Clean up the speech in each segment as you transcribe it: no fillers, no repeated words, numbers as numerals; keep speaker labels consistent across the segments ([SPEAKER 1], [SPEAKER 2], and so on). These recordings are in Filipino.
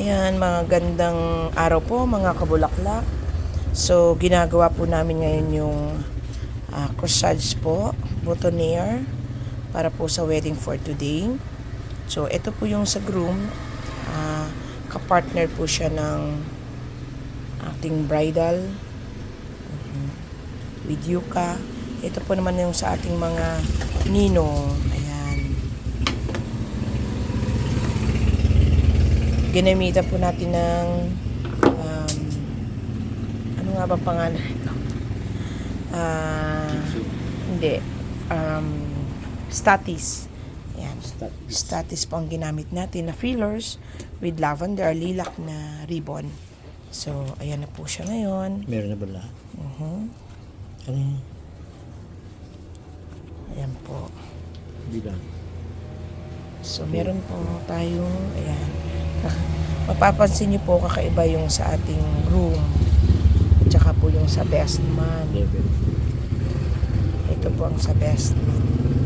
[SPEAKER 1] Ayan, mga gandang araw po mga kabulaklak. So, ginagawa po namin ngayon yung corsage po, boutonniere, para po sa wedding for today. So, ito po yung sa groom. Kapartner po siya ng ating bridal with yuka. Ito po naman yung sa ating mga ninong. Ayan. Ginamitan po natin ng ano nga ba pangalan ito? Hindi. Statis. Ayan. Statis po ang ginamit natin na fillers with lavender, lilac na ribbon. So, ayan na po siya ngayon.
[SPEAKER 2] Meron na ba lahat? Ano yun?
[SPEAKER 1] Ayan po.
[SPEAKER 2] Bilang.
[SPEAKER 1] So, meron po tayong, ayan. Mapapansin niyo po kakaiba yung sa ating room. At saka po yung sa best man.
[SPEAKER 2] Level.
[SPEAKER 1] Ito po ang sa best man.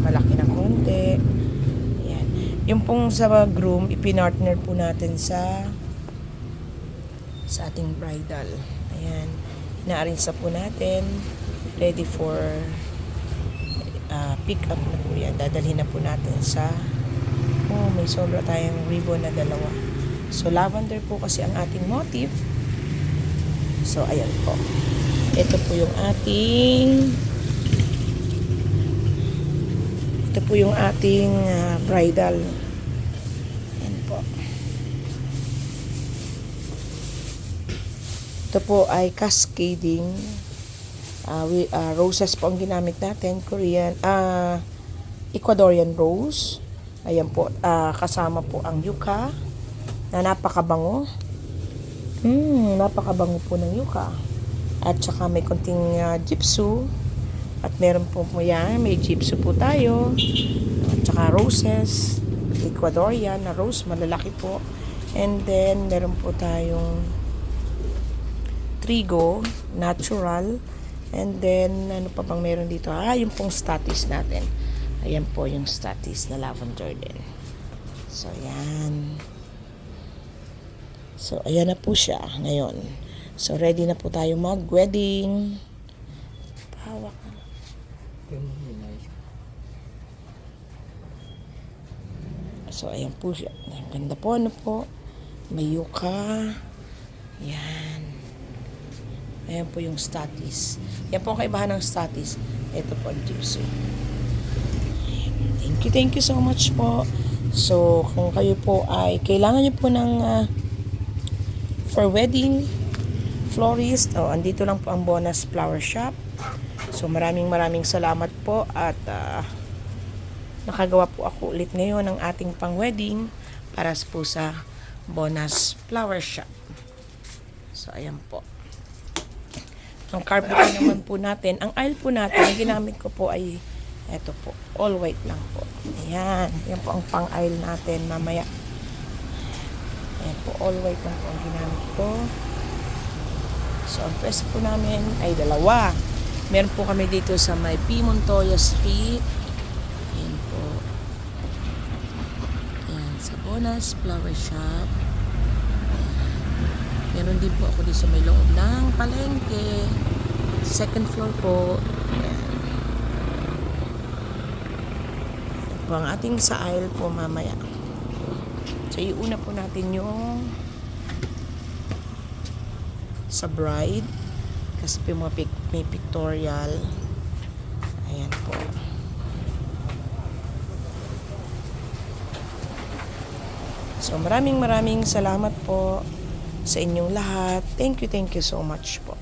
[SPEAKER 1] Malaki na konti. Ayan. Yung pong sa groom, ipinartner po natin sa ating bridal. Ayan. Ina-arrange na po natin. Ready for pick up na po yan. Dadalhin na po natin sa may sobra tayong ribbon na dalawa. So, lavender po kasi ang ating motif. So, ayan po. Ito po yung ating bridal. Ayan po. Ito po ay cascading. Roses po ang ginamit natin. Ecuadorian rose. Ayan po. Kasama po ang yucca na napakabango. Napakabango po ng yucca. At saka may konting gypsum. At meron po yan. May gypsum po tayo. At saka roses. Ecuadorian na rose. Malalaki po. And then meron po tayong trigo. Natural. And then, ano pa bang meron dito? Yung pong statis natin. Ayan po yung statis na lavender din. So, ayan. So, ayan na po siya ngayon. So, ready na po tayo mag-wedding. Hawak na. So, ayan po siya. Ang ganda po, ano po. May yuka. Ayan. Ayan po yung statis. Yan po ang kaibahan ng statis. Ito po ang gypsum. Thank you so much po. So, kung kayo po ay kailangan nyo po ng for wedding florist, andito lang po ang Bonus Flower Shop. So, maraming salamat po at nakagawa po ako ulit ngayon ng ating pang-wedding para po sa Bonus Flower Shop. So, ayan po. Ang carpet naman po natin, ang aisle po natin, ang ginamit ko po ay eto po, all white lang po. Ayan, yan po ang pang-aisle natin mamaya. Ayan po, all white lang po ang ginamit ko. So, ang pwesto po namin ay dalawa. Meron po kami dito sa may P. Montoya Street. Ayan po. Ayan, sa Bonus Flower Shop. Meron din po ako dito sa may loob ng palengke. Second floor po. Ayan. Ito po ang ating sa aisle po mamaya. So, iuna po natin yung sa bride. Kasi po may pictorial. Ayan po. So, maraming salamat po sa inyong lahat. Thank you so much po.